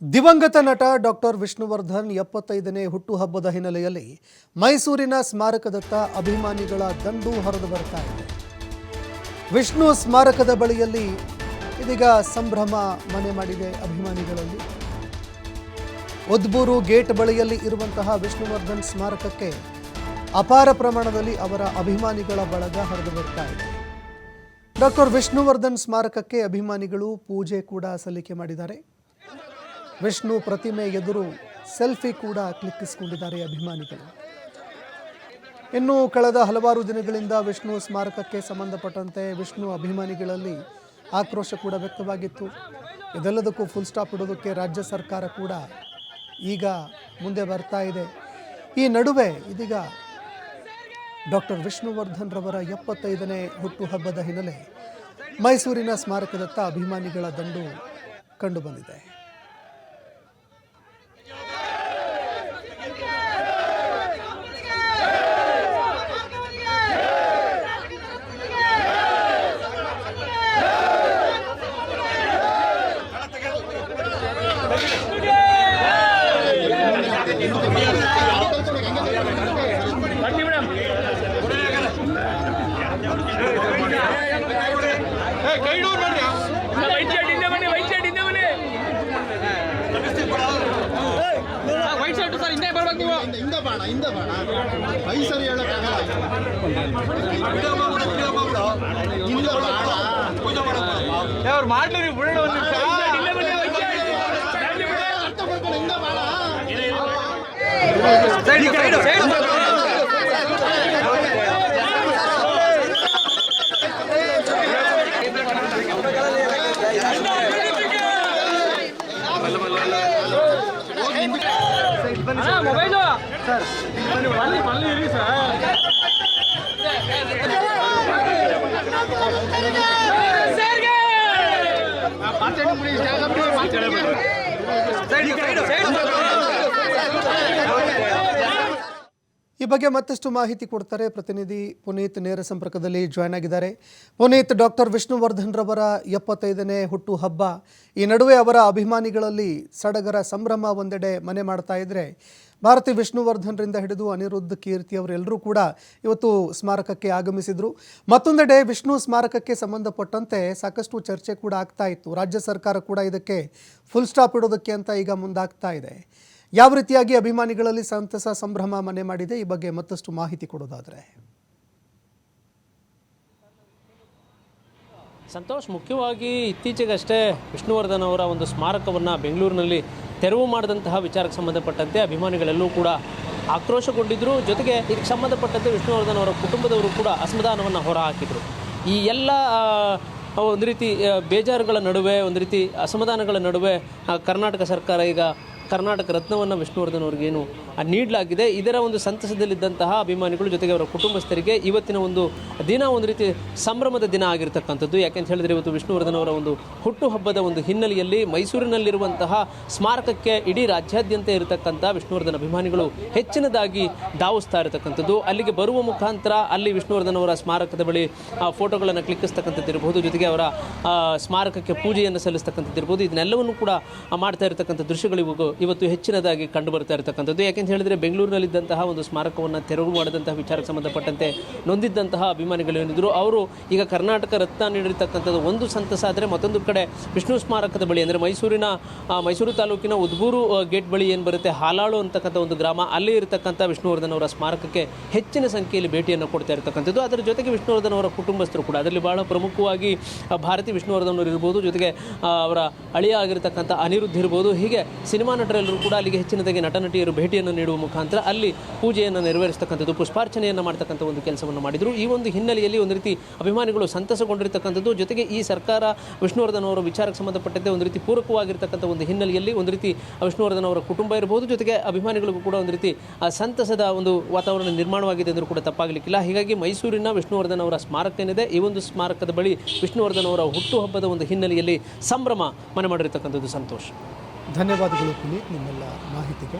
ದಿವಂಗತ ನಟ ಡಾಕ್ಟರ್ ವಿಷ್ಣುವರ್ಧನ್ 75ನೇ ಹುಟ್ಟುಹಬ್ಬದ ಹಿನ್ನೆಲೆಯಲ್ಲಿ ಮೈಸೂರಿನ ಸ್ಮಾರಕದತ್ತ ಅಭಿಮಾನಿಗಳ ದಂಡು ಹರಿದು ಬರ್ತಾ ಇದೆ. ವಿಷ್ಣು ಸ್ಮಾರಕದ ಬಳಿಯಲ್ಲಿ ಇದೀಗ ಸಂಭ್ರಮ ಮನೆ ಮಾಡಿದೆ ಅಭಿಮಾನಿಗಳಲ್ಲಿ. ಉದ್ಬೂರು ಗೇಟ್ ಬಳಿಯಲ್ಲಿ ಇರುವಂತಹ ವಿಷ್ಣುವರ್ಧನ್ ಸ್ಮಾರಕಕ್ಕೆ ಅಪಾರ ಪ್ರಮಾಣದಲ್ಲಿ ಅವರ ಅಭಿಮಾನಿಗಳ ಬಳಗ ಹರಿದು ಬರ್ತಾ ಇದೆ. ಡಾಕ್ಟರ್ ವಿಷ್ಣುವರ್ಧನ್ ಸ್ಮಾರಕಕ್ಕೆ ಅಭಿಮಾನಿಗಳು ಪೂಜೆ ಕೂಡ ಸಲ್ಲಿಕೆ ಮಾಡಿದ್ದಾರೆ. ವಿಷ್ಣು ಪ್ರತಿಮೆ ಎದುರು ಸೆಲ್ಫಿ ಕೂಡ ಕ್ಲಿಕ್ಕಿಸಿಕೊಂಡಿದ್ದಾರೆ ಅಭಿಮಾನಿಗಳು. ಇನ್ನು ಕಳೆದ ಹಲವಾರು ದಿನಗಳಿಂದ ವಿಷ್ಣು ಸ್ಮಾರಕಕ್ಕೆ ಸಂಬಂಧಪಟ್ಟಂತೆ ವಿಷ್ಣು ಅಭಿಮಾನಿಗಳಲ್ಲಿ ಆಕ್ರೋಶ ಕೂಡ ವ್ಯಕ್ತವಾಗಿತ್ತು. ಇದೆಲ್ಲದಕ್ಕೂ ಫುಲ್ ಸ್ಟಾಪ್ ಇಡೋದಕ್ಕೆ ರಾಜ್ಯ ಸರ್ಕಾರ ಕೂಡ ಈಗ ಮುಂದೆ ಬರ್ತಾ ಇದೆ. ಈ ನಡುವೆ ಇದೀಗ ಡಾಕ್ಟರ್ ವಿಷ್ಣುವರ್ಧನ್ ರವರ 75ನೇ ಹುಟ್ಟುಹಬ್ಬದ ಹಿನ್ನೆಲೆ ಮೈಸೂರಿನ ಸ್ಮಾರಕದತ್ತ ಅಭಿಮಾನಿಗಳ ದಂಡು ಕಂಡುಬಂದಿದೆ. ಈ ಬಗ್ಗೆ ಮತ್ತಷ್ಟು ಮಾಹಿತಿ ಕೊಡ್ತಾರೆ ಪ್ರತಿನಿಧಿ ಪುನೀತ್. ನೇರ ಸಂಪರ್ಕದಲ್ಲಿ ಜಾಯ್ನ್ ಆಗಿದ್ದಾರೆ. ಪುನೀತ್, ಡಾಕ್ಟರ್ ವಿಷ್ಣುವರ್ಧನ್ ರವರ 75ನೇ ಹುಟ್ಟುಹಬ್ಬ, ಈ ನಡುವೆ ಅವರ ಅಭಿಮಾನಿಗಳಲ್ಲಿ ಸಡಗರ ಸಂಭ್ರಮ ಒಂದೆಡೆ ಮನೆ ಮಾಡ್ತಾ ಇದ್ರೆ, ಭಾರತಿ ವಿಷ್ಣುವರ್ಧನ್ರಿಂದ ಹಿಡಿದು ಅನಿರುದ್ಧ್, ಕೀರ್ತಿ ಅವರೆಲ್ಲರೂ ಕೂಡ ಇವತ್ತು ಸ್ಮಾರಕಕ್ಕೆ ಆಗಮಿಸಿದ್ರು. ಮತ್ತೊಂದೆಡೆ ವಿಷ್ಣು ಸ್ಮಾರಕಕ್ಕೆ ಸಂಬಂಧಪಟ್ಟಂತೆ ಸಾಕಷ್ಟು ಚರ್ಚೆ ಕೂಡ ಆಗ್ತಾ ಇತ್ತು. ರಾಜ್ಯ ಸರ್ಕಾರ ಕೂಡ ಇದಕ್ಕೆ ಫುಲ್ ಸ್ಟಾಪ್ ಇಡೋದಕ್ಕೆ ಅಂತ ಈಗ ಮುಂದಾಗ್ತಾ ಇದೆ. ಯಾವ ರೀತಿಯಾಗಿ ಅಭಿಮಾನಿಗಳಲ್ಲಿ ಸಂತಸ ಸಂಭ್ರಮ ಮನೆ ಮಾಡಿದೆ, ಈ ಬಗ್ಗೆ ಮತ್ತಷ್ಟು ಮಾಹಿತಿ ಕೊಡೋದಾದರೆ? ಸಂತೋಷ್, ಮುಖ್ಯವಾಗಿ ಇತ್ತೀಚೆಗಷ್ಟೇ ವಿಷ್ಣುವರ್ಧನ್ ಅವರ ಒಂದು ಸ್ಮಾರಕವನ್ನು ಬೆಂಗಳೂರಿನಲ್ಲಿ ತೆರವು ಮಾಡಿದಂತಹ ವಿಚಾರಕ್ಕೆ ಸಂಬಂಧಪಟ್ಟಂತೆ ಅಭಿಮಾನಿಗಳೆಲ್ಲೂ ಕೂಡ ಆಕ್ರೋಶಗೊಂಡಿದ್ದರು. ಜೊತೆಗೆ ಇದಕ್ಕೆ ಸಂಬಂಧಪಟ್ಟಂತೆ ವಿಷ್ಣುವರ್ಧನ್ ಅವರ ಕುಟುಂಬದವರು ಕೂಡ ಅಸಮಾಧಾನವನ್ನು ಹೊರಹಾಕಿದರು. ಈ ಎಲ್ಲ ಒಂದು ರೀತಿ ಬೇಜಾರುಗಳ ನಡುವೆ, ಒಂದು ರೀತಿ ಅಸಮಾಧಾನಗಳ ನಡುವೆ ಕರ್ನಾಟಕ ಸರ್ಕಾರ ಈಗ ಕರ್ನಾಟಕ ರತ್ನವನ್ನು ವಿಷ್ಣುವರ್ಧನ್ ಅವ್ರಿಗೇನು ನೀಡಲಾಗಿದೆ. ಇದರ ಒಂದು ಸಂತಸದಲ್ಲಿದ್ದಂತಹ ಅಭಿಮಾನಿಗಳು ಜೊತೆಗೆ ಅವರ ಕುಟುಂಬಸ್ಥರಿಗೆ ಇವತ್ತಿನ ಒಂದು ದಿನ ಒಂದು ರೀತಿ ಸಂಭ್ರಮದ ದಿನ ಆಗಿರ್ತಕ್ಕಂಥದ್ದು. ಯಾಕೆಂತ ಹೇಳಿದರೆ ಇವತ್ತು ವಿಷ್ಣುವರ್ಧನ್ ಅವರ ಒಂದು ಹುಟ್ಟುಹಬ್ಬದ ಒಂದು ಹಿನ್ನೆಲೆಯಲ್ಲಿ ಮೈಸೂರಿನಲ್ಲಿರುವಂತಹ ಸ್ಮಾರಕಕ್ಕೆ ಇಡೀ ರಾಜ್ಯಾದ್ಯಂತ ಇರತಕ್ಕಂಥ ವಿಷ್ಣುವರ್ಧನ್ ಅಭಿಮಾನಿಗಳು ಹೆಚ್ಚಿನದಾಗಿ ಧಾವಿಸ್ತಾ ಇರತಕ್ಕಂಥದ್ದು. ಅಲ್ಲಿಗೆ ಬರುವ ಮುಖಾಂತರ ಅಲ್ಲಿ ವಿಷ್ಣುವರ್ಧನ್ ಅವರ ಸ್ಮಾರಕದ ಬಳಿ ಫೋಟೋಗಳನ್ನು ಕ್ಲಿಕ್ಕಿಸ್ತಕ್ಕಂಥದ್ದು ಇರಬಹುದು, ಜೊತೆಗೆ ಅವರ ಸ್ಮಾರಕಕ್ಕೆ ಪೂಜೆಯನ್ನು ಸಲ್ಲಿಸ್ತಕ್ಕಂಥದ್ದು ಇರ್ಬೋದು. ಇದನ್ನೆಲ್ಲವನ್ನು ಕೂಡ ಮಾಡ್ತಾ ಇರತಕ್ಕಂಥ ದೃಶ್ಯಗಳು ಇವತ್ತು ಹೆಚ್ಚಿನದಾಗಿ ಕಂಡು ಬರ್ತಾ ಇರತಕ್ಕಂಥದ್ದು. ಯಾಕೆಂತ ಹೇಳಿದರೆ ಬೆಂಗಳೂರಿನಲ್ಲಿದ್ದಂತಹ ಒಂದು ಸ್ಮಾರಕವನ್ನು ತೆರವು ಮಾಡಿದಂತಹ ವಿಚಾರಕ್ಕೆ ಸಂಬಂಧಪಟ್ಟಂತೆ ನೊಂದಿದ್ದಂತಹ ಅಭಿಮಾನಿಗಳು ಏನಿದ್ರು ಅವರು ಈಗ ಕರ್ನಾಟಕ ರತ್ನ ನೀಡಿರ್ತಕ್ಕಂಥದ್ದು ಒಂದು ಸಂತಸ. ಆದರೆ ಮತ್ತೊಂದು ಕಡೆ ವಿಷ್ಣು ಸ್ಮಾರಕದ ಬಳಿ ಅಂದರೆ ಮೈಸೂರು ತಾಲೂಕಿನ ಉದ್ಬೂರು ಗೇಟ್ ಬಳಿ ಏನು ಬರುತ್ತೆ, ಹಾಲಾಳು ಅಂತಕ್ಕಂಥ ಒಂದು ಗ್ರಾಮ, ಅಲ್ಲಿ ಇರತಕ್ಕಂಥ ವಿಷ್ಣುವರ್ಧನ್ ಅವರ ಸ್ಮಾರಕಕ್ಕೆ ಹೆಚ್ಚಿನ ಸಂಖ್ಯೆಯಲ್ಲಿ ಭೇಟಿಯನ್ನು ಕೊಡ್ತಾ ಇರತಕ್ಕಂಥದ್ದು. ಅದರ ಜೊತೆಗೆ ವಿಷ್ಣುವರ್ಧನ್ ಅವರ ಕುಟುಂಬಸ್ಥರು ಕೂಡ, ಅದರಲ್ಲಿ ಬಹಳ ಪ್ರಮುಖವಾಗಿ ಭಾರತಿ ವಿಷ್ಣುವರ್ಧನ್ ಅವರು ಇರ್ಬೋದು, ಜೊತೆಗೆ ಅವರ ಅಳಿಯ ಆಗಿರತಕ್ಕಂಥ ಅನಿರುದ್ಧ್ ಇರ್ಬೋದು, ಹೀಗೆ ಸಿನಿಮಾ ನಟರೆಲ್ಲರೂ ಕೂಡ ಅಲ್ಲಿಗೆ ಹೆಚ್ಚಿನದಾಗಿ ನಟ ನಟಿಯರು ಭೇಟಿಯನ್ನು ನೀಡುವ ಮುಖಾಂತರ ಅಲ್ಲಿ ಪೂಜೆಯನ್ನು ನೆರವೇರಿಸತಕ್ಕಂಥದ್ದು, ಪುಷ್ಪಾರ್ಚನೆಯನ್ನು ಮಾಡ್ತಕ್ಕಂಥ ಒಂದು ಕೆಲಸವನ್ನು ಮಾಡಿದರು. ಈ ಒಂದು ಹಿನ್ನೆಲೆಯಲ್ಲಿ ಒಂದು ರೀತಿ ಅಭಿಮಾನಿಗಳು ಸಂತಸಗೊಂಡಿರ್ತಕ್ಕಂಥದ್ದು. ಜೊತೆಗೆ ಈ ಸರ್ಕಾರ ವಿಷ್ಣುವರ್ಧನ್ ಅವರ ವಿಚಾರಕ್ಕೆ ಸಂಬಂಧಪಟ್ಟಂತೆ ಒಂದು ರೀತಿ ಪೂರಕವಾಗಿರ್ತಕ್ಕಂಥ ಒಂದು ಹಿನ್ನೆಲೆಯಲ್ಲಿ ಒಂದು ರೀತಿ ವಿಷ್ಣುವರ್ಧನ್ ಅವರ ಕುಟುಂಬ ಇರಬಹುದು, ಜೊತೆಗೆ ಅಭಿಮಾನಿಗಳಿಗೂ ಕೂಡ ಒಂದು ರೀತಿ ಸಂತಸದ ಒಂದು ವಾತಾವರಣ ನಿರ್ಮಾಣವಾಗಿದೆ ಎಂದರೂ ಕೂಡ ತಪ್ಪಾಗಲಿಕ್ಕಿಲ್ಲ. ಹೀಗಾಗಿ ಮೈಸೂರಿನ ವಿಷ್ಣುವರ್ಧನ್ ಅವರ ಸ್ಮಾರಕ ಏನಿದೆ, ಈ ಒಂದು ಸ್ಮಾರಕದ ಬಳಿ ವಿಷ್ಣುವರ್ಧನ್ ಅವರ ಹುಟ್ಟುಹಬ್ಬದ ಒಂದು ಹಿನ್ನೆಲೆಯಲ್ಲಿ ಸಂಭ್ರಮ ಮನೆ ಮಾಡಿರ್ತಕ್ಕಂಥದ್ದು. ಸಂತೋಷ್, ಧನ್ಯವಾದಗಳು ಪುನೀತ್ ನಿಮ್ಮೆಲ್ಲ ಮಾಹಿತಿಗೆ.